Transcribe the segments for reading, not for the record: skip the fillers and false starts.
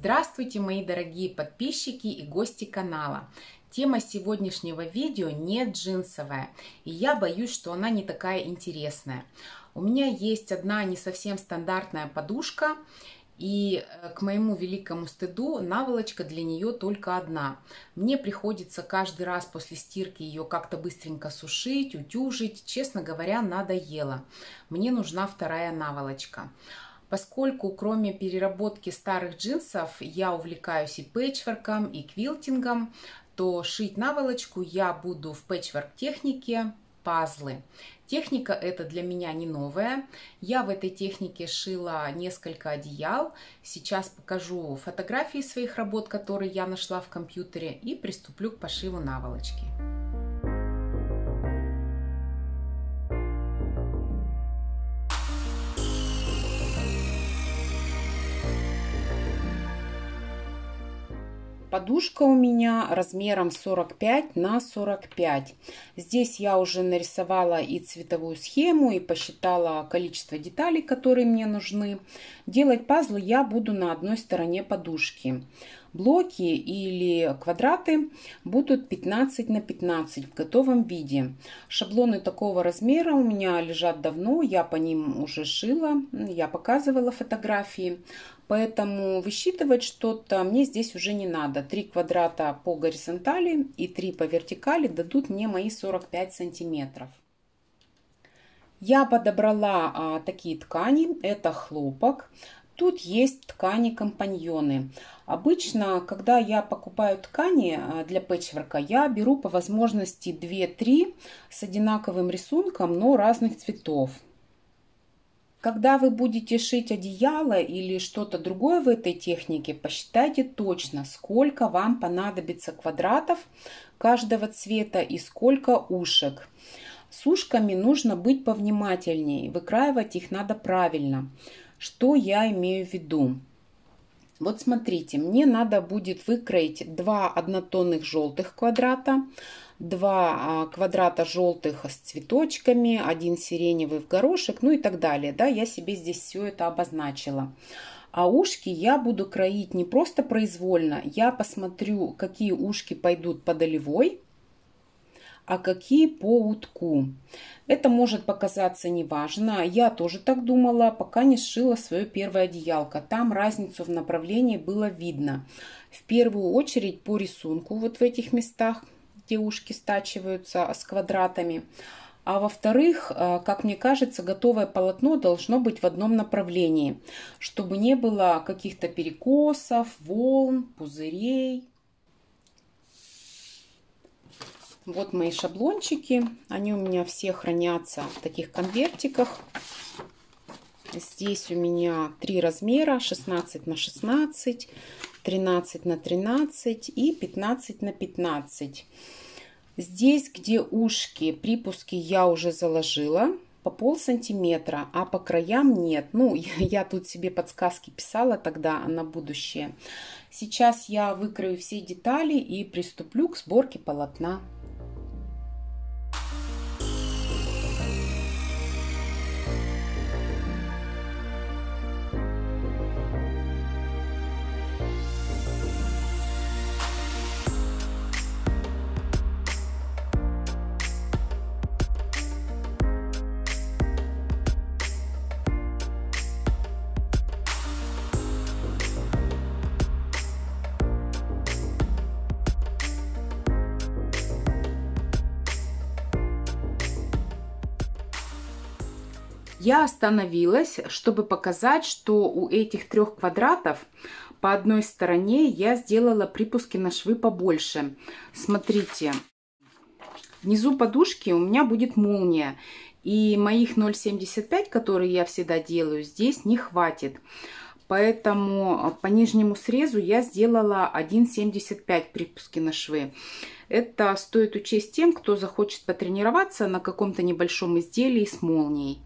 Здравствуйте, мои дорогие подписчики и гости канала. Тема сегодняшнего видео не джинсовая, и я боюсь, что она не такая интересная. У меня есть одна не совсем стандартная подушка, и к моему великому стыду наволочка для нее только одна. Мне приходится каждый раз после стирки ее как-то быстренько сушить, утюжить. Честно говоря, надоело. Мне нужна вторая наволочка. Поскольку кроме переработки старых джинсов я увлекаюсь и пэтчворком, и квилтингом, то шить наволочку я буду в пэтчворк технике пазлы. Техника эта для меня не новая. Я в этой технике шила несколько одеял. Сейчас покажу фотографии своих работ, которые я нашла в компьютере, и приступлю к пошиву наволочки. Подушка у меня размером 45 на 45. Здесь я уже нарисовала и цветовую схему, и посчитала количество деталей, которые мне нужны. Делать пазлы я буду на одной стороне подушки. Блоки или квадраты будут 15 на 15 в готовом виде. Шаблоны такого размера у меня лежат давно, я по ним уже шила, я показывала фотографии. Поэтому высчитывать что-то мне здесь уже не надо. 3 квадрата по горизонтали и 3 по вертикали дадут мне мои 45 сантиметров. Я подобрала такие ткани. Это хлопок. Тут есть ткани-компаньоны. Обычно, когда я покупаю ткани для пэтчворка, я беру по возможности 2-3 с одинаковым рисунком, но разных цветов. Когда вы будете шить одеяло или что-то другое в этой технике, посчитайте точно, сколько вам понадобится квадратов каждого цвета и сколько ушек. С ушками нужно быть повнимательнее, выкраивать их надо правильно. Что я имею в виду? Вот смотрите, мне надо будет выкроить 2 однотонных желтых квадрата, 2 квадрата желтых с цветочками, 1 сиреневый в горошек, ну и так далее. Да, я себе здесь все это обозначила. А ушки я буду кроить не просто произвольно, я посмотрю, какие ушки пойдут по долевой, а какие по утку. Это может показаться неважно. Я тоже так думала, пока не сшила свое первое одеялко. Там разницу в направлении было видно. В первую очередь по рисунку, вот в этих местах, где ушки стачиваются с квадратами. А во-вторых, как мне кажется, готовое полотно должно быть в одном направлении, чтобы не было каких-то перекосов, волн, пузырей. Вот мои шаблончики, они у меня все хранятся в таких конвертиках. Здесь у меня 3 размера: 16 на 16, 13 на 13 и 15 на 15. Здесь, где ушки, припуски я уже заложила по полсантиметра, а по краям нет. Ну, я тут себе подсказки писала тогда на будущее. Сейчас я выкрою все детали и приступлю к сборке полотна. Я остановилась, чтобы показать, что у этих 3 квадратов по одной стороне я сделала припуски на швы побольше. Смотрите, внизу подушки у меня будет молния, и моих 0,75, которые я всегда делаю, здесь не хватит. Поэтому по нижнему срезу я сделала 1,75 припуски на швы. Это стоит учесть тем, кто захочет потренироваться на каком-то небольшом изделии с молнией.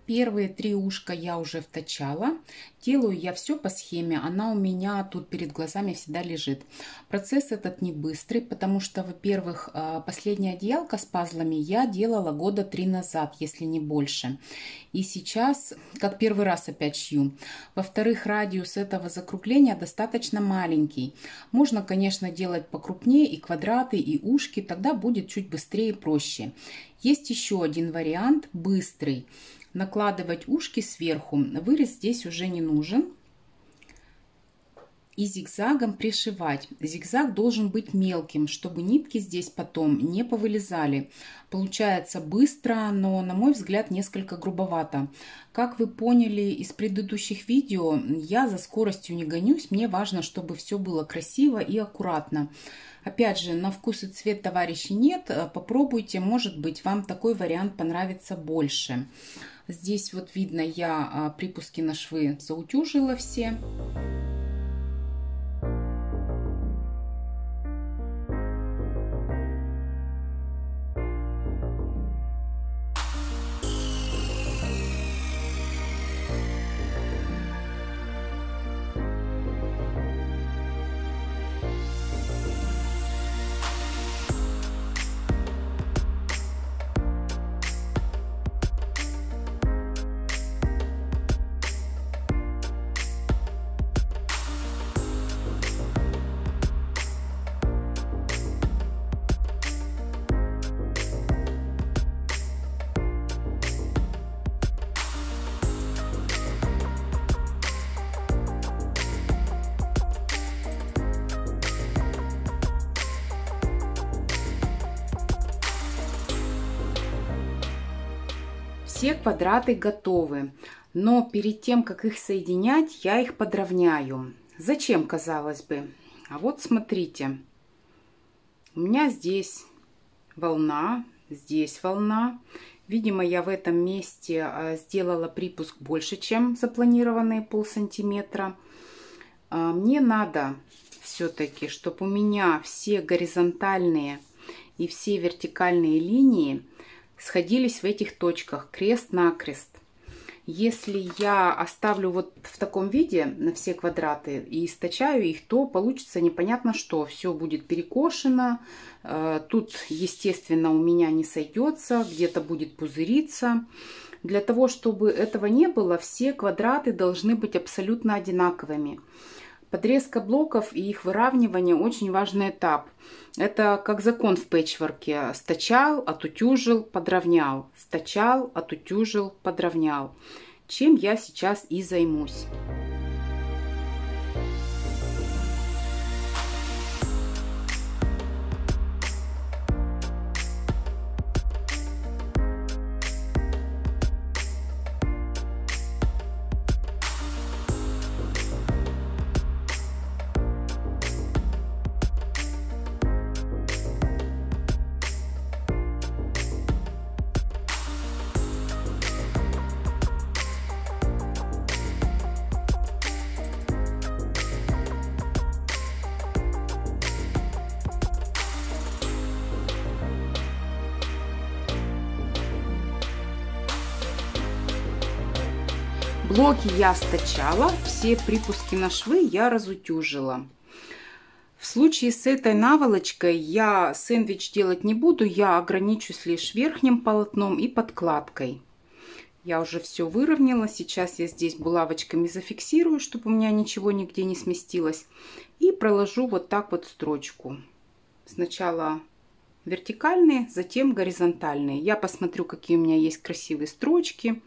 Первые 3 ушка я уже вточала. Делаю я все по схеме. Она у меня тут перед глазами всегда лежит. Процесс этот не быстрый, потому что, во-первых, последняя одеялка с пазлами я делала года 3 назад, если не больше. И сейчас, как первый раз опять шью. Во-вторых, радиус этого закругления достаточно маленький. Можно, конечно, делать покрупнее и квадраты, и ушки. Тогда будет чуть быстрее и проще. Есть еще один вариант, быстрый. Накладывать ушки сверху. Вырез здесь уже не нужен. И зигзагом пришивать. Зигзаг должен быть мелким, чтобы нитки здесь потом не повылезали. Получается быстро, но, на мой взгляд, несколько грубовато. Как вы поняли из предыдущих видео, я за скоростью не гонюсь. Мне важно, чтобы все было красиво и аккуратно. Опять же, на вкус и цвет, товарищи, нет. Попробуйте, может быть, вам такой вариант понравится больше. Здесь вот видно, я припуски на швы заутюжила все. Все квадраты готовы, но перед тем, как их соединять, я их подровняю. Зачем, казалось бы? А вот смотрите, у меня здесь волна, здесь волна. Видимо, я в этом месте сделала припуск больше, чем запланированные полсантиметра. Мне надо все-таки, чтобы у меня все горизонтальные и все вертикальные линии сходились в этих точках крест-накрест. Если я оставлю вот в таком виде на все квадраты и источаю их, то получится непонятно что. Все будет перекошено. Тут, естественно, у меня не сойдется, где-то будет пузыриться. Для того, чтобы этого не было, все квадраты должны быть абсолютно одинаковыми. Подрезка блоков и их выравнивание очень важный этап. Это как закон в пэтчворке. Стачал, отутюжил, подровнял. Стачал, отутюжил, подровнял. Чем я сейчас и займусь. Блоки я стачала, все припуски на швы я разутюжила. В случае с этой наволочкой я сэндвич делать не буду, я ограничусь лишь верхним полотном и подкладкой. Я уже все выровняла, сейчас я здесь булавочками зафиксирую, чтобы у меня ничего нигде не сместилось. И проложу вот так вот строчку. Сначала вертикальные, затем горизонтальные. Я посмотрю, какие у меня есть красивые строчки.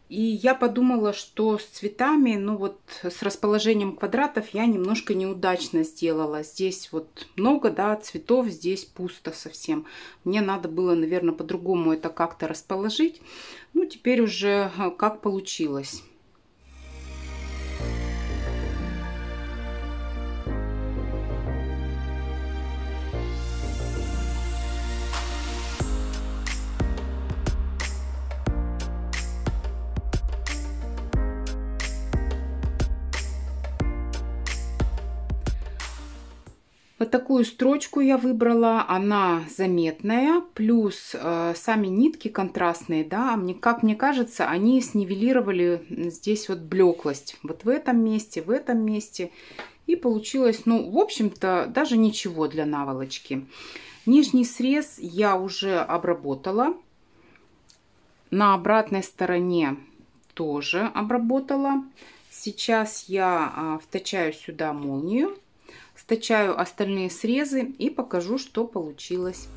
И я подумала, что с цветами, ну вот с расположением квадратов я немножко неудачно сделала. Здесь вот много, да, цветов, здесь пусто совсем. Мне надо было, наверное, по-другому это как-то расположить. Ну, теперь уже как получилось. Вот такую строчку я выбрала, она заметная, плюс сами нитки контрастные, да, как мне кажется, они снивелировали здесь вот блеклость, вот в этом месте, и получилось, ну, в общем-то, даже ничего для наволочки. Нижний срез я уже обработала, на обратной стороне тоже обработала. Сейчас я втачаю сюда молнию. Стачаю остальные срезы и покажу, что получилось.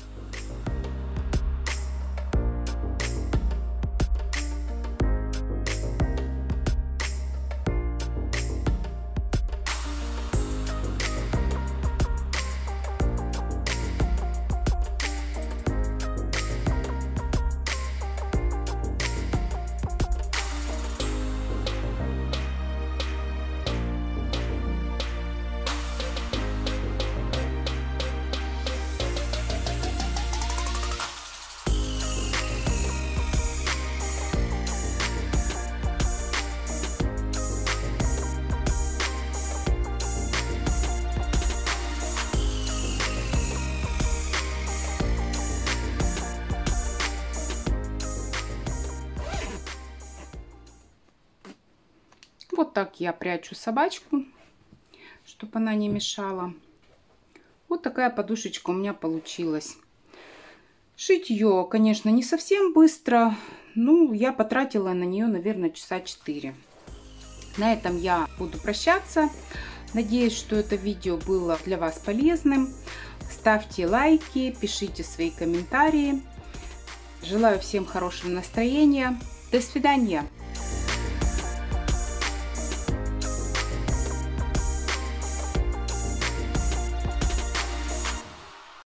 Вот так я прячу собачку, чтобы она не мешала. Вот такая подушечка у меня получилась. Шить ее, конечно, не совсем быстро. Ну, я потратила на нее, наверное, часа 4. На этом я буду прощаться. Надеюсь, что это видео было для вас полезным. Ставьте лайки, пишите свои комментарии. Желаю всем хорошего настроения. До свидания.